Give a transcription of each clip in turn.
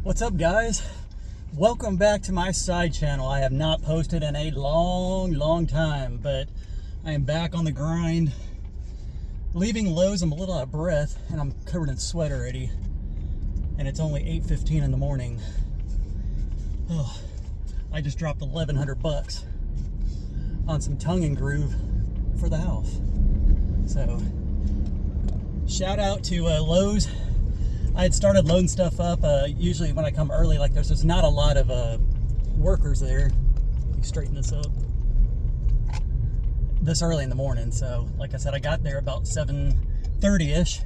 What's up, guys? Welcome back to my side channel. I have not posted in a long time, but I am back on the grind. Leaving Lowe's, I'm a little out of breath and I'm covered in sweat already, and it's only 8:15 in the morning. Oh, I just dropped $1,100 on some tongue and groove for the house. So shout out to Lowe's. I had started loading stuff up. Usually when I come early like there's not a lot of workers there. Let me straighten this up. This early in the morning. So like I said, I got there about 7:30ish.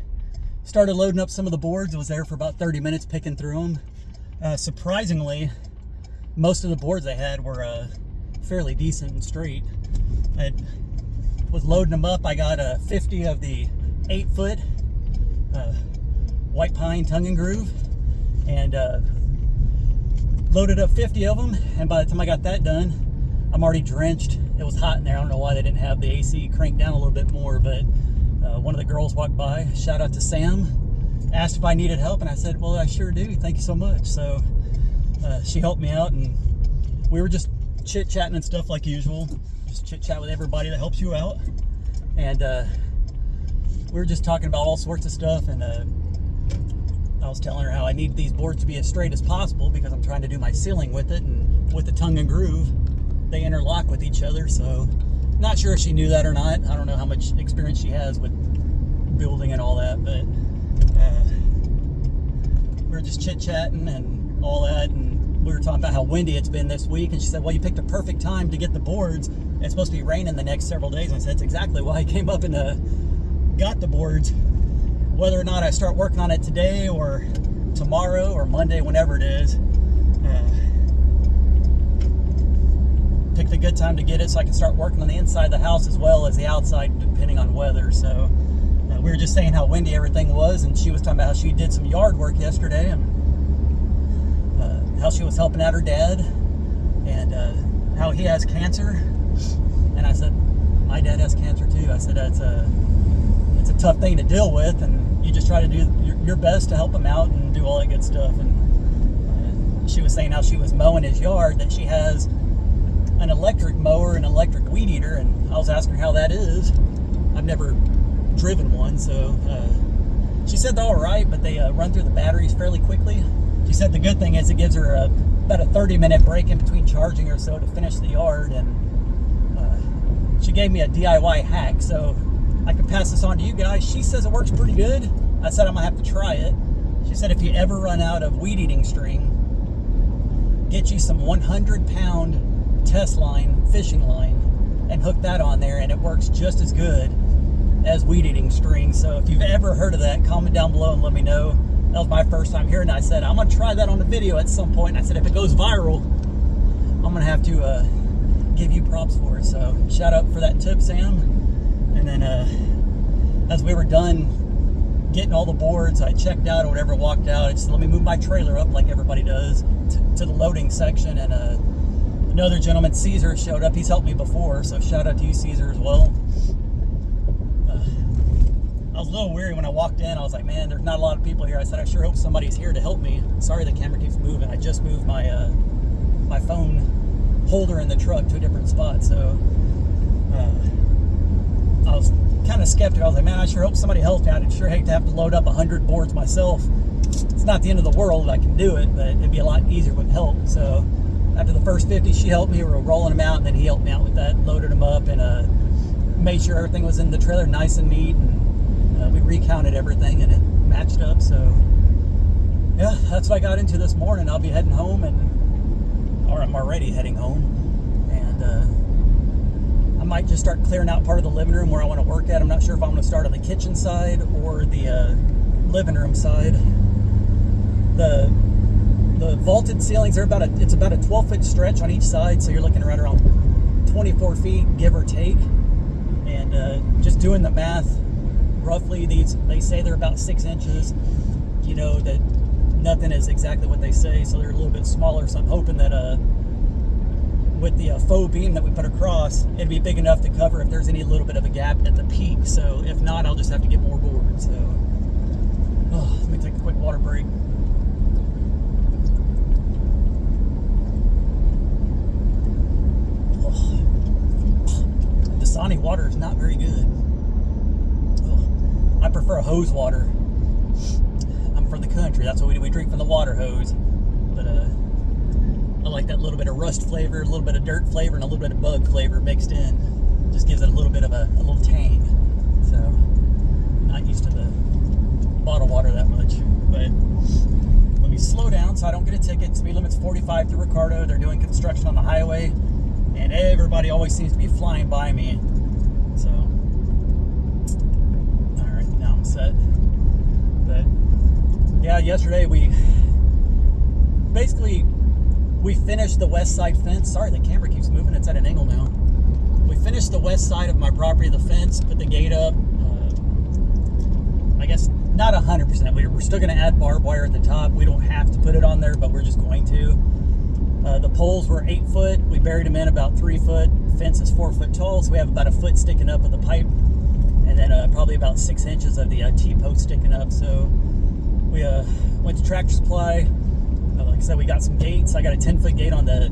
Started loading up some of the boards. I was there for about 30 minutes picking through them. Surprisingly, most of the boards they had were fairly decent and straight. I was loading them up. I got 50 of the 8-foot white pine tongue and groove, and loaded up 50 of them, and by the time I got that done, I'm already drenched. It was hot in there. I don't know why they didn't have the AC cranked down a little bit more, but one of the girls walked by, shout out to Sam, asked if I needed help, and I said, well, I sure do, thank you so much. So she helped me out, and we were just chit-chatting and stuff like usual, just chit-chat with everybody that helps you out, and we were just talking about all sorts of stuff, and I was telling her how I need these boards to be as straight as possible because I'm trying to do my ceiling with it, and with the tongue and groove, they interlock with each other. So not sure if she knew that or not. I don't know how much experience she has with building and all that, but we were just chit-chatting and all that, and we were talking about how windy it's been this week, and she said, well, you picked a perfect time to get the boards. It's supposed to be raining the next several days. And I said, that's exactly why I came up and got the boards. Whether or not I start working on it today or tomorrow or Monday, whenever it is, picked a good time to get it so I can start working on the inside of the house as well as the outside, depending on weather. So we were just saying how windy everything was, and she was talking about how she did some yard work yesterday, and how she was helping out her dad, and how he has cancer. And I said, my dad has cancer too. I said, it's a tough thing to deal with, and you just try to do your best to help him out and do all that good stuff. And she was saying how she was mowing his yard, that she has an electric mower and electric weed eater, and I was asking her how that is. I've never driven one, so she said they're all right, but they run through the batteries fairly quickly. She said the good thing is it gives her about a 30-minute break in between charging or so to finish the yard, and she gave me a DIY hack, so I can pass this on to you guys. She says it works pretty good. I said I'm gonna have to try it. She said if you ever run out of weed eating string, get you some 100-pound test line, fishing line, and hook that on there, and it works just as good as weed eating string. So if you've ever heard of that, comment down below and let me know. That was my first time hearing it. I said I'm gonna try that on the video at some point. I said if it goes viral, I'm gonna have to give you props for it. So shout out for that tip, Sam. And then as we were done getting all the boards, I checked out or whatever, walked out. I just let me move my trailer up like everybody does to the loading section. And another gentleman, Caesar, showed up. He's helped me before, so shout out to you, Caesar, as well. I was a little weary when I walked in. I was like, man, there's not a lot of people here. I said, I sure hope somebody's here to help me. Sorry the camera keeps moving. I just moved my my phone holder in the truck to a different spot, so I was kind of skeptical. I was like, man, I sure hope somebody helps me. I'd sure hate to have to load up 100 boards myself. It's not the end of the world. I can do it, but it'd be a lot easier with help. So after the first 50, she helped me. We were rolling them out, and then he helped me out with that, loaded them up, and made sure everything was in the trailer nice and neat. And we recounted everything, and it matched up. So yeah, that's what I got into this morning. I'll be heading home, or I'm already heading home, and I might just start clearing out part of the living room where I want to work at. I'm not sure if I'm going to start on the kitchen side or the living room side. The vaulted ceilings are it's about a 12-foot stretch on each side, so you're looking right around 24 feet, give or take. And just doing the math, roughly they say they're about 6 inches. You know that nothing is exactly what they say, so they're a little bit smaller. So I'm hoping that with the faux beam that we put across, it'd be big enough to cover if there's any little bit of a gap at the peak. So if not, I'll just have to get more boards. So let me take a quick water break. water is not very good. Ugh. I prefer hose water. I'm from the country. That's what we do. We drink from the water hose. But I like that little bit of rust flavor, a little bit of dirt flavor, and a little bit of bug flavor mixed in. Just gives it a little bit of a little tang. So, not used to the bottled water that much. But let me slow down so I don't get a ticket. Speed limit's 45 through Ricardo. They're doing construction on the highway, and everybody always seems to be flying by me. So, all right, now I'm set. But yeah, yesterday we finished the west side fence. Sorry, the camera keeps moving. It's at an angle now. We finished the west side of my property, the fence, put the gate up. I guess not 100%. We're still going to add barbed wire at the top. We don't have to put it on there, but we're just going to. The poles were 8 foot. We buried them in about 3 foot. Fence is 4 foot tall, so we have about a foot sticking up of the pipe, and then probably about 6 inches of the T-post sticking up. So we went to Tractor Supply. Like I said, we got some gates. I got a 10-foot gate on the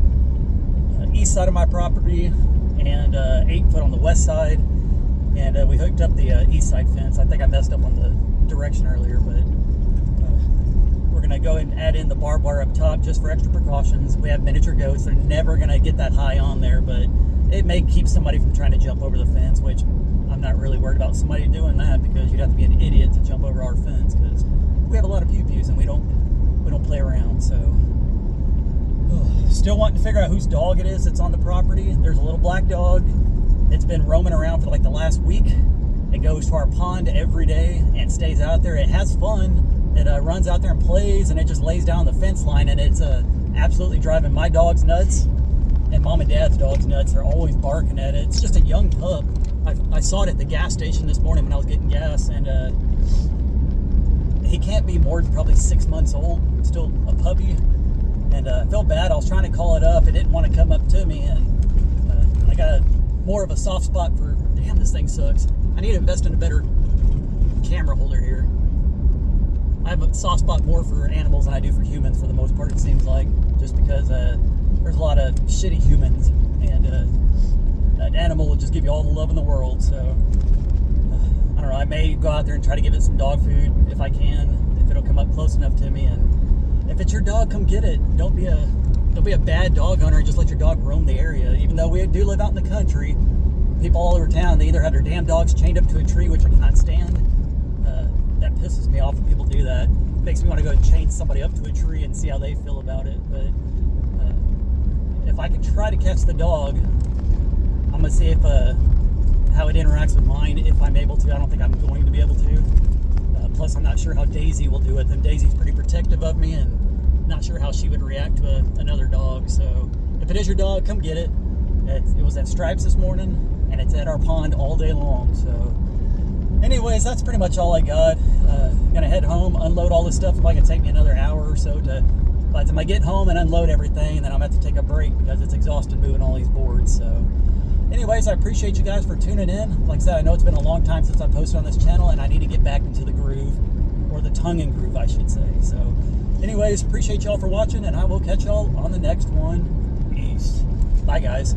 east side of my property and 8 foot on the west side. And we hooked up the east side fence. I think I messed up on the direction earlier, but we're going to go ahead and add in the barbed wire up top just for extra precautions. We have miniature goats. They're never going to get that high on there, but it may keep somebody from trying to jump over the fence, which I'm not really worried about somebody doing that, because you'd have to be an idiot to jump over our fence, because we have a lot of pew-pews and we don't play around. So still wanting to figure out whose dog it is that's on the property. There's a little black dog. It's been roaming around for like the last week. It goes to our pond every day and stays out there. It has fun. It runs out there and plays, and it just lays down the fence line, and it's absolutely driving my dogs nuts and mom and dad's dogs nuts. They're always barking at it. It's just a young pup. I saw it at the gas station this morning when I was getting gas, and he can't be more than probably 6 months old, still a puppy. And I felt bad. I was trying to call it up. It didn't want to come up to me, and I got more of a soft spot for, damn, this thing sucks. I need to invest in a better camera holder here. I have a soft spot more for animals than I do for humans for the most part, it seems like, just because there's a lot of shitty humans, and an animal will just give you all the love in the world. So I don't know, I may go out there and try to give it some dog food if I can, if it'll come up close enough to me. And if it's your dog, come get it. Don't be a bad dog owner and just let your dog roam the area. Even though we do live out in the country, people all over town, they either have their damn dogs chained up to a tree, which I cannot stand. That pisses me off when people do that. It makes me want to go and chain somebody up to a tree and see how they feel about it. But if I can try to catch the dog, I'm gonna see if how it interacts with mine, if I'm able to. I don't think I'm going to be able to. Plus, I'm not sure how Daisy will do with them. Daisy's pretty protective of me, and not sure how she would react to another dog. So if it is your dog, come get it. It was at Stripes this morning, and it's at our pond all day long. So anyways, that's pretty much all I got. Gonna head home, unload all this stuff. Probably gonna take me another hour or so by the time I get home and unload everything, and then I'm gonna have to take a break because it's exhausting moving all these boards. So anyways, I appreciate you guys for tuning in. Like I said, I know it's been a long time since I posted on this channel, and I need to get back into the groove, or the tongue and groove, I should say. So anyways, appreciate y'all for watching, and I will catch y'all on the next one. Peace. Bye, guys.